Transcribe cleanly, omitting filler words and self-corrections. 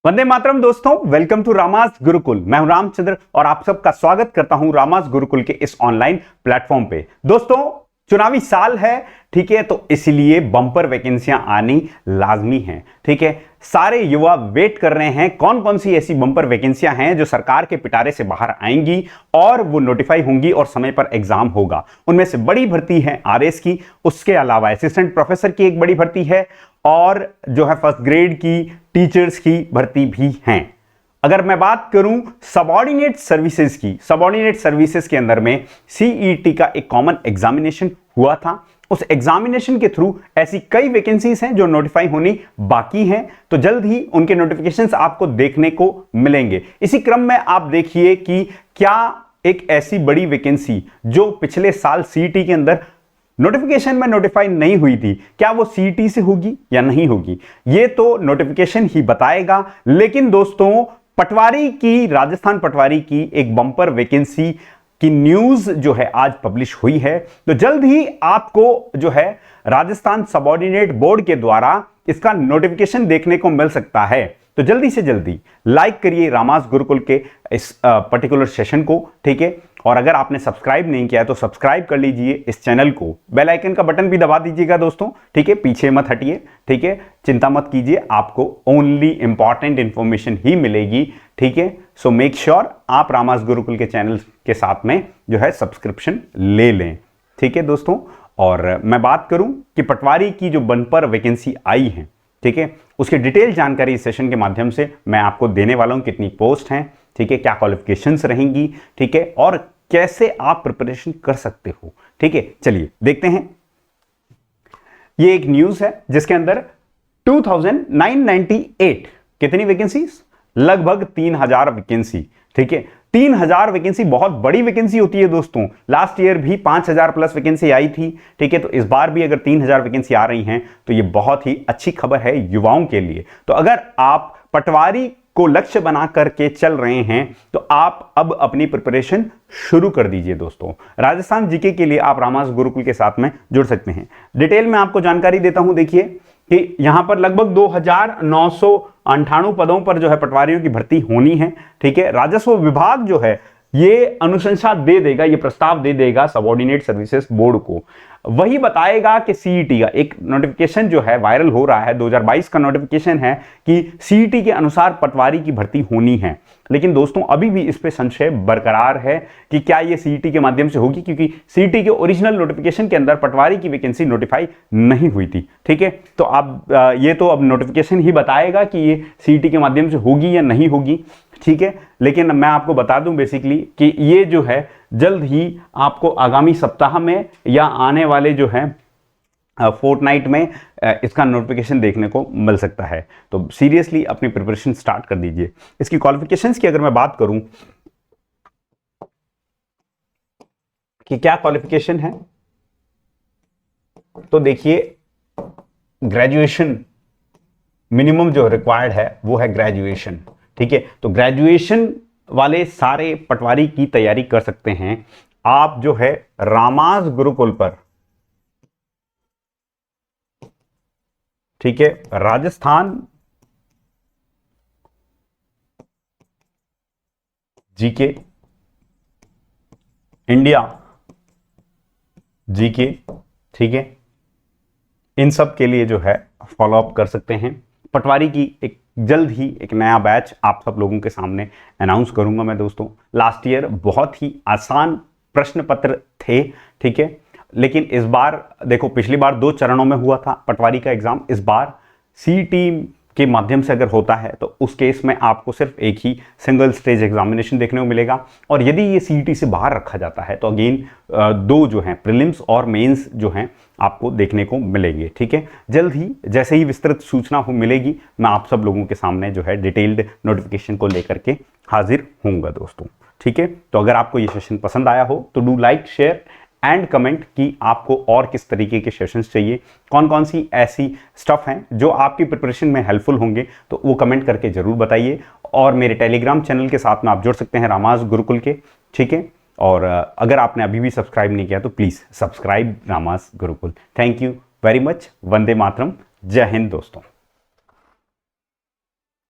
वंदे मातरम दोस्तों, welcome to रामास Gurukul. मैं हूं रामचंद्र और आप सबका स्वागत करता हूं रामास गुरुकुल के इस ऑनलाइन प्लेटफॉर्म पे। दोस्तों, चुनावी साल है, ठीक है, तो इसलिए बम्पर वैकेंसियां आनी लाजमी हैं। ठीक है, सारे युवा वेट कर रहे हैं कौन कौन सी ऐसी बम्पर वैकेंसियां हैं जो सरकार के पिटारे से बाहर आएंगी और वो नोटिफाई होंगी और समय पर एग्जाम होगा। उनमें से बड़ी भर्ती है आरएस की, उसके अलावा असिस्टेंट प्रोफेसर की एक बड़ी भर्ती है और जो है फर्स्ट ग्रेड की टीचर्स की भर्ती भी हैं। अगर मैं बात करूं सबऑर्डिनेट सर्विसेज की, सबऑर्डिनेट सर्विसेज के अंदर में सीईटी का एक कॉमन एग्जामिनेशन हुआ था। उस एग्जामिनेशन के थ्रू ऐसी कई वैकेंसीज हैं जो नोटिफाई होनी बाकी हैं, तो जल्द ही उनके नोटिफिकेशंस आपको देखने को मिलेंगे। इसी क्रम में आप देखिए कि क्या एक ऐसी बड़ी वैकेंसी जो पिछले साल सीईटी के अंदर नोटिफिकेशन में नोटिफाई नहीं हुई थी, क्या वो सीईटी से होगी या नहीं होगी, ये तो नोटिफिकेशन ही बताएगा। लेकिन दोस्तों, पटवारी की, राजस्थान पटवारी की एक बम्पर वैकेंसी की न्यूज जो है आज पब्लिश हुई है, तो जल्द ही आपको जो है राजस्थान सबऑर्डिनेट बोर्ड के द्वारा इसका नोटिफिकेशन देखने को मिल सकता है। तो जल्दी से जल्दी लाइक करिए रामास गुरुकुल के इस पर्टिकुलर सेशन को, ठीक है। और अगर आपने सब्सक्राइब नहीं किया है तो सब्सक्राइब कर लीजिए इस चैनल को, बेल आइकन का बटन भी दबा दीजिएगा दोस्तों, ठीक है। पीछे मत हटिए, ठीक है, चिंता मत कीजिए, आपको ओनली इंपॉर्टेंट इंफॉर्मेशन ही मिलेगी, ठीक है। सो मेक श्योर आप रामास गुरुकुल के चैनल के साथ में जो है सब्सक्रिप्शन ले लें, ठीक है दोस्तों। और मैं बात करूं कि पटवारी की जो बम्पर वैकेंसी आई है, ठीक है, उसकी डिटेल जानकारी इस सेशन के माध्यम से मैं आपको देने वाला हूं। कितनी पोस्ट हैं, ठीक है, क्या क्वालिफिकेशंस रहेंगी, ठीक है, और कैसे आप प्रिपरेशन कर सकते हो, ठीक है। चलिए देखते हैं। ये एक न्यूज है जिसके अंदर 2998 कितनी वैकेंसीज, लगभग 3000 वैकेंसी, ठीक है। 3000 वैकेंसी बहुत बड़ी वैकेंसी होती है दोस्तों। लास्ट ईयर भी 5000 प्लस वैकेंसी आई थी, ठीक है, तो इस बार भी अगर 3000 वैकेंसी आ रही हैं तो ये बहुत ही अच्छी खबर है युवाओं के लिए। तो अगर आप पटवारी को लक्ष्य बना करके चल रहे हैं तो आप अब अपनी प्रिपरेशन शुरू कर दीजिए दोस्तों। राजस्थान जीके के लिए आप रामास गुरुकुल के साथ में जुड़ सकते हैं। डिटेल में आपको जानकारी देता हूं। देखिए कि यहां पर लगभग 2998 पदों पर जो है पटवारियों की भर्ती होनी है, ठीक है। राजस्व विभाग जो है ये अनुशंसा दे देगा, ये प्रस्ताव दे देगा सबऑर्डिनेट सर्विसेज बोर्ड को। वही बताएगा कि सीईटी का एक नोटिफिकेशन जो है वायरल हो रहा है, 2022 का नोटिफिकेशन है कि सीईटी के अनुसार पटवारी की भर्ती होनी है। लेकिन दोस्तों, अभी भी इस पे संशय बरकरार है कि क्या ये सीईटी के माध्यम से होगी, क्योंकि सीईटी के ओरिजिनल नोटिफिकेशन के अंदर पटवारी की वैकेंसी नोटिफाई नहीं हुई थी, ठीक है। तो आप ये तो अब नोटिफिकेशन ही बताएगा कि ये सीईटी के माध्यम से होगी या नहीं होगी, ठीक है। लेकिन मैं आपको बता दूं बेसिकली कि ये जो है जल्द ही आपको आगामी सप्ताह में या आने वाले जो है फोर्टनाइट में इसका नोटिफिकेशन देखने को मिल सकता है। तो सीरियसली अपनी प्रिपरेशन स्टार्ट कर दीजिए। इसकी क्वालिफिकेशंस की अगर मैं बात करूं कि क्या क्वालिफिकेशन है, तो देखिए ग्रेजुएशन मिनिमम जो रिक्वायर्ड है वो है ग्रेजुएशन, ठीक है। तो ग्रेजुएशन वाले सारे पटवारी की तैयारी कर सकते हैं आप जो है रामास गुरुकुल पर, ठीक है। राजस्थान जीके, इंडिया जीके, ठीक है, इन सब के लिए जो है फॉलो अप कर सकते हैं। पटवारी की एक जल्द ही एक नया बैच आप सब लोगों के सामने अनाउंस करूंगा मैं दोस्तों। लास्ट ईयर बहुत ही आसान प्रश्न पत्र थे, ठीक है, लेकिन इस बार देखो, पिछली बार 2 चरणों में हुआ था पटवारी का एग्जाम। इस बार सीईटी के माध्यम से अगर होता है तो उस केस में आपको सिर्फ एक ही सिंगल स्टेज एग्जामिनेशन देखने को मिलेगा। और यदि ये सीईटी से बाहर रखा जाता है तो अगेन 2 जो हैं प्रीलिम्स और मेंस जो हैं आपको देखने को मिलेंगे, ठीक है। जल्द ही जैसे ही विस्तृत सूचना हो मिलेगी, मैं आप सब लोगों के सामने जो है डिटेल्ड नोटिफिकेशन को लेकर के हाजिर होऊंगा दोस्तों, ठीक है। तो अगर आपको ये सेशन पसंद आया हो तो do like, share and comment कि आपको और किस तरीके के सेशंस चाहिए, कौन कौन सी ऐसी स्टफ हैं जो आपकी प्रिपरेशन में हेल्पफुल होंगे, तो वो कमेंट करके जरूर बताइए। और मेरे टेलीग्राम चैनल के साथ में आप जुड़ सकते हैं रामास गुरुकुल के, ठीक है। और अगर आपने अभी भी सब्सक्राइब नहीं किया तो please subscribe Rama's Gurukul. Thank you very much. Vande Mataram. जय हिंद दोस्तों।